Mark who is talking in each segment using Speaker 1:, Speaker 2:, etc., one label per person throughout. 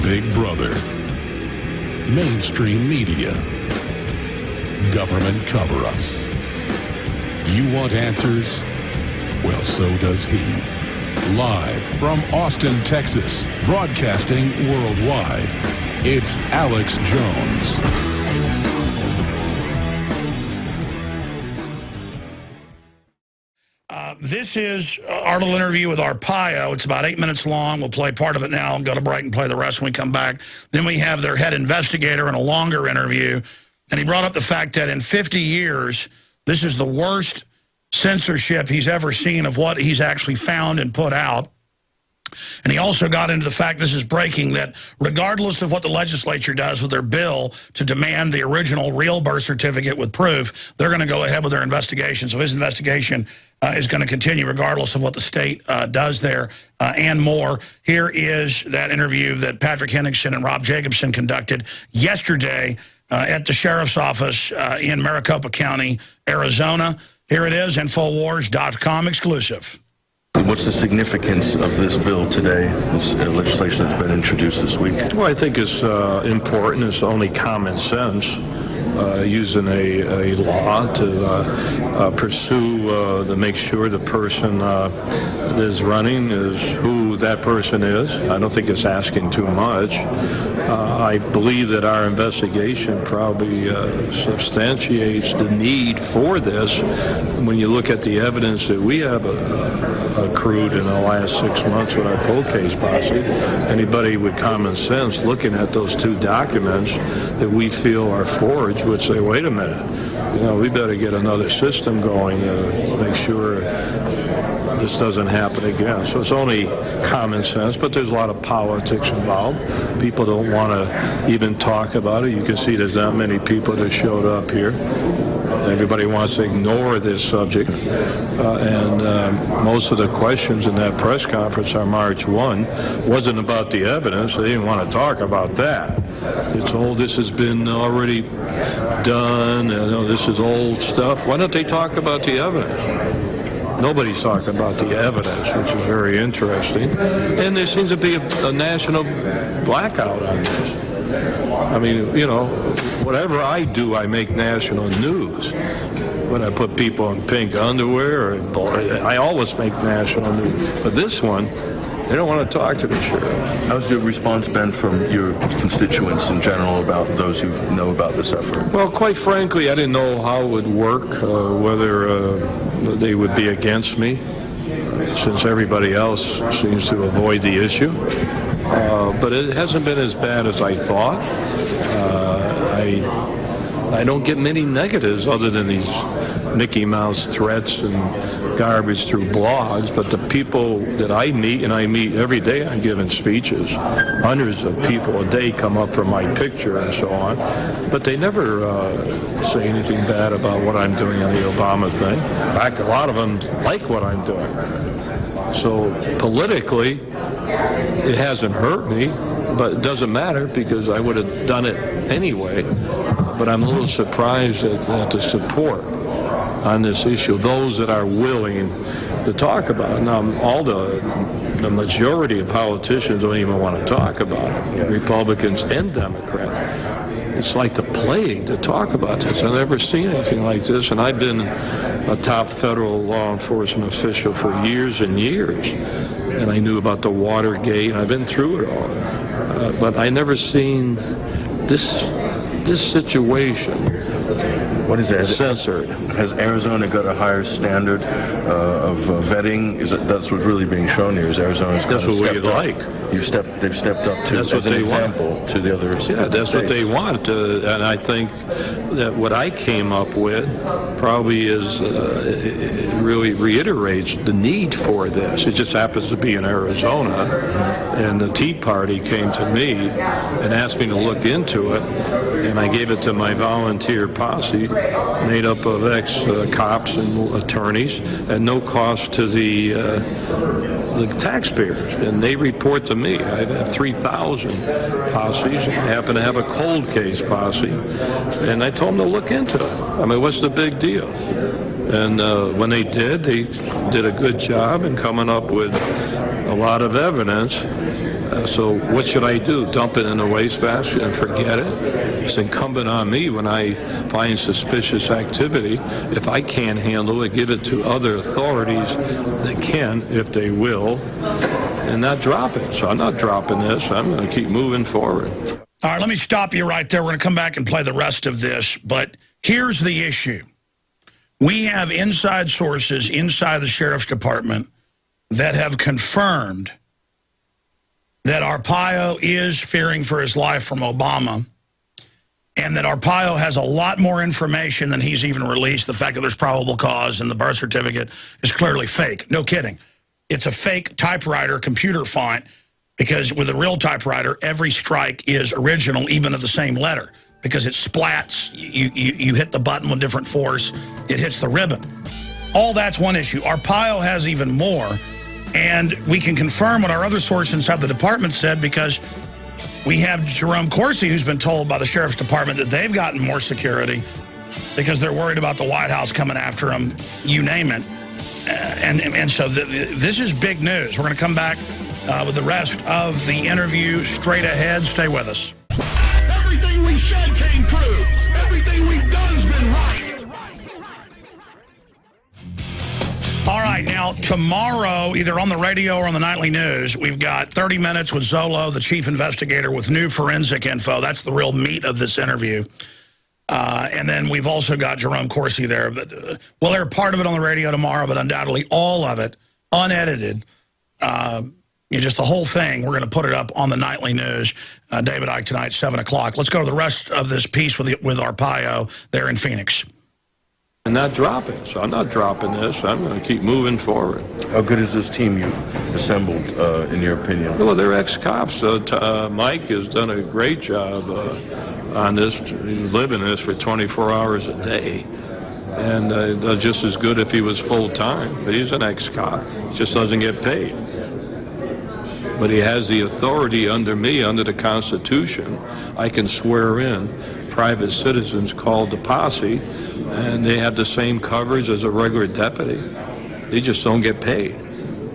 Speaker 1: Big Brother, mainstream media, government cover-ups. You want answers? Well, so does he. Live from Austin, Texas, broadcasting worldwide, it's Alex Jones.
Speaker 2: This is our little interview with Arpaio. It's about 8 minutes long. We'll play part of it now and go to break and play the rest when we come back. Then we have their head investigator in a longer interview. And he brought up the fact that in 50 years, this is the worst censorship he's ever seen of what he's actually found and put out. And he also got into the fact, this is breaking, that regardless of what the legislature does with their bill to demand the original real birth certificate with proof, they're going to go ahead with their investigation. So his investigation is going to continue regardless of what the state does there and more. Here is that interview that Patrick Henningsen and Rob Jacobson conducted yesterday at the sheriff's office in Maricopa County, Arizona. Here it is, Infowars.com exclusive.
Speaker 3: What's the significance of this bill today, this legislation that's been introduced this week?
Speaker 4: Well, I think it's important. It's only common sense, using a law to pursue, to make sure the person that is running is who that person is. I don't think it's asking too much. I believe that our investigation probably substantiates the need for this. When you look at the evidence that we have accrued in the last 6 months with our cold case posse, anybody with common sense looking at those two documents that we feel are forged would say, wait a minute, you know, we better get another system going to make sure this doesn't happen again. So it's only common sense, but there's a lot of politics involved. People don't want to even talk about it. You can see there's not many people that showed up here. Everybody wants to ignore this subject. And most of the questions in that press conference on March 1 wasn't about the evidence. They didn't want to talk about that. It's old, this has been already done, you know, this is old stuff. Why don't they talk about the evidence? Nobody's talking about the evidence, which is very interesting. And there seems to be a national blackout on this. I mean, you know, whatever I do, I make national news. When I put people in pink underwear, I always make national news. But this one, they don't want to talk to the sheriff.
Speaker 3: How's your response been from your constituents in general about those who know about this effort?
Speaker 4: Well, quite frankly, I didn't know how it would work, whether they would be against me, since everybody else seems to avoid the issue. But it hasn't been as bad as I thought. I don't get many negatives other than these Mickey Mouse threats and garbage through blogs, but the people that I meet, and I meet every day, I'm giving speeches, hundreds of people a day come up for my picture and so on, but they never say anything bad about what I'm doing on the Obama thing. In fact, a lot of them like what I'm doing. So politically, it hasn't hurt me, but it doesn't matter because I would have done it anyway. But I'm a little surprised at the support on this issue, those that are willing to talk about it. Now, the majority of politicians don't even want to talk about it, Republicans and Democrats. It's like the plague to talk about this. I've never seen anything like this, and I've been a top federal law enforcement official for years and years, and I knew about the Watergate, and I've been through it all. But I never seen this situation.
Speaker 3: What is it?
Speaker 4: Censored.
Speaker 3: Has Arizona got a higher standard of vetting? That's what's really being shown here? Is Arizona's
Speaker 4: That's what we'd like.
Speaker 3: They've stepped up to,
Speaker 4: that's what they want,
Speaker 3: to the other.
Speaker 4: Yeah, that's what they want, and I think that what I came up with probably is it really reiterates the need for this. It just happens to be in Arizona, and the Tea Party came to me and asked me to look into it, and I gave it to my volunteer posse, made up of ex-cops and attorneys, at no cost to the taxpayers, and they report to me. I have 3,000 posses, and happen to have a cold case posse, and I told them to look into it. I mean, what's the big deal? And when they did a good job in coming up with a lot of evidence So what should I do? Dump it in the wastebasket and forget it? It's incumbent on me when I find suspicious activity. If I can't handle it, give it to other authorities that can, if they will, and not drop it. So I'm not dropping this. I'm going to keep moving forward.
Speaker 2: All right, let me stop you right there. We're going to come back and play the rest of this. But here's the issue. We have inside sources inside the Sheriff's Department that have confirmed that Arpaio is fearing for his life from Obama, and that Arpaio has a lot more information than he's even released. The fact that there's probable cause and the birth certificate is clearly fake. No kidding. It's a fake typewriter computer font, because with a real typewriter, every strike is original, even of the same letter, because it splats. You hit the button with different force, it hits the ribbon. All that's one issue. Arpaio has even more. And we can confirm what our other source inside the department said, because we have Jerome Corsi, who's been told by the Sheriff's Department that they've gotten more security because they're worried about the White House coming after them, you name it. And so this is big news. We're going to come back with the rest of the interview straight ahead. Stay with us.
Speaker 5: Everything we said came true. Everything we've done's been right.
Speaker 2: All right, now, tomorrow, either on the radio or on the nightly news, we've got 30 minutes with Zolo, the chief investigator, with new forensic info. That's the real meat of this interview. And then we've also got Jerome Corsi there. But we'll air part of it on the radio tomorrow, but undoubtedly all of it, unedited. Just the whole thing, we're going to put it up on the nightly news. David Icke tonight, 7 o'clock. Let's go to the rest of this piece with Arpaio there in Phoenix.
Speaker 4: And not drop it. So I'm not dropping this. I'm going to keep moving forward.
Speaker 3: How good is this team you've assembled, in your opinion?
Speaker 4: Well, they're ex-cops. Mike has done a great job on this, living this for 24 hours a day. And does just as good if he was full-time. But he's an ex-cop. He just doesn't get paid. But he has the authority under me, under the Constitution. I can swear in private citizens called the posse, and they have the same coverage as a regular deputy. They just don't get paid.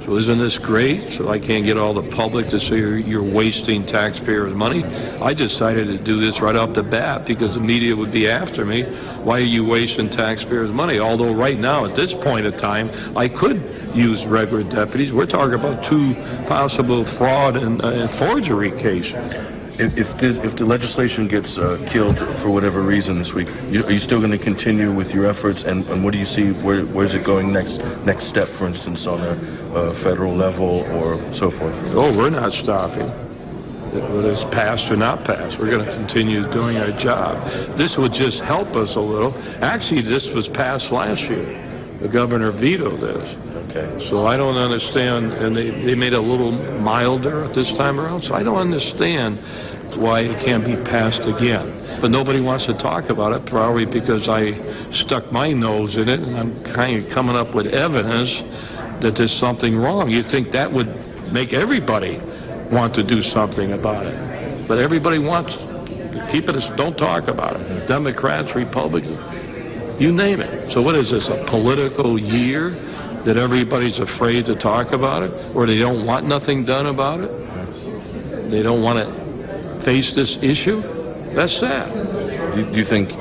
Speaker 4: So isn't this great? So I can't get all the public to say you're wasting taxpayers' money. I decided to do this right off the bat because the media would be after me. Why are you wasting taxpayers' money? Although right now, at this point in time, I could use regular deputies. We're talking about 2 possible fraud and forgery cases.
Speaker 3: If the legislation gets killed for whatever reason this week, are you still going to continue with your efforts? And what do you see? Where's it going next? Next step, for instance, on a federal level or so forth?
Speaker 4: Oh, we're not stopping. Whether it's passed or not passed, we're going to continue doing our job. This would just help us a little. Actually, this was passed last year. The governor vetoed this.
Speaker 3: Okay.
Speaker 4: So I don't understand, and they made it a little milder this time around, so I don't understand why it can't be passed again. But nobody wants to talk about it, probably because I stuck my nose in it, and I'm kind of coming up with evidence that there's something wrong. You'd think that would make everybody want to do something about it. But everybody wants to keep it as, don't talk about it. Democrats, Republicans, you name it. So what is this, a political year that everybody's afraid to talk about it, or they don't want nothing done about it? They don't want to face this issue? That's sad.
Speaker 3: Do you think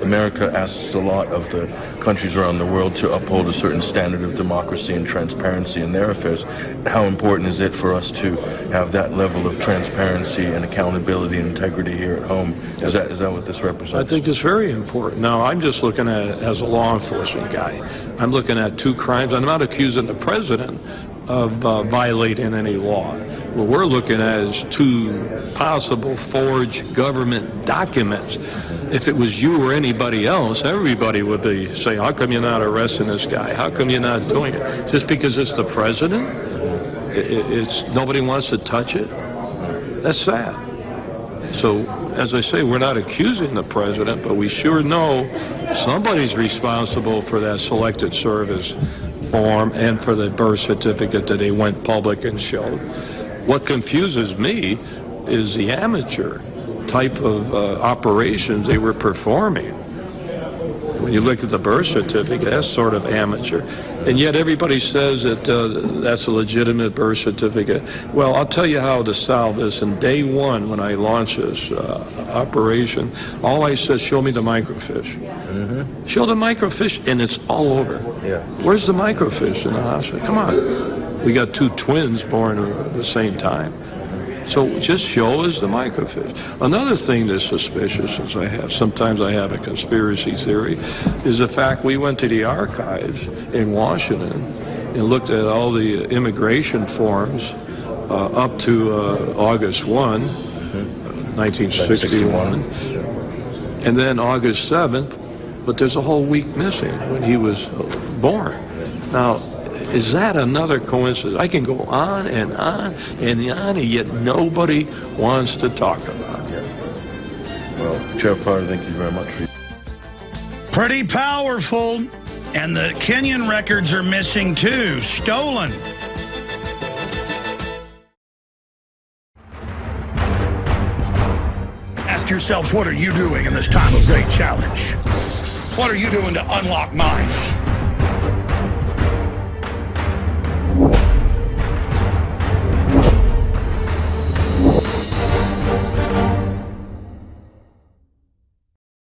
Speaker 3: America asks a lot of the countries around the world to uphold a certain standard of democracy and transparency in their affairs? How important is it for us to have that level of transparency and accountability and integrity here at home? Is that what this represents?
Speaker 4: I think it's very important. Now, I'm just looking at it as a law enforcement guy. I'm looking at 2 crimes. I'm not accusing the president of violating any law. What we're looking at is 2 possible forged government documents. If it was you or anybody else, everybody would be saying, how come you're not arresting this guy? How come you're not doing it? Just because it's the president? It's nobody wants to touch it? That's sad. So, as I say, we're not accusing the president, but we sure know somebody's responsible for that selected service form and for the birth certificate that they went public and showed. What confuses me is the amateur type of operations they were performing. When you look at the birth certificate, that's sort of amateur. And yet everybody says that that's a legitimate birth certificate. Well, I'll tell you how to solve this. In day one, when I launched this operation, all I said, show me the microfiche. Mm-hmm. Show the microfiche, and it's all over.
Speaker 3: Yeah.
Speaker 4: Where's the microfiche in the hospital? Come on. We got 2 twins born at the same time. So just show us the microfiche. Another thing that's suspicious, sometimes I have a conspiracy theory, is the fact we went to the archives in Washington and looked at all the immigration forms up to August 1, 1961, and then August 7th, but there's a whole week missing when he was born. Now, is that another coincidence? I can go on and on and on, and yet nobody wants to talk about it.
Speaker 3: Well, Sheriff Arpaio, thank you very much.
Speaker 2: Pretty powerful. And the Kenyan records are missing too, stolen. Ask yourselves, what are you doing in this time of great challenge? What are you doing to unlock minds?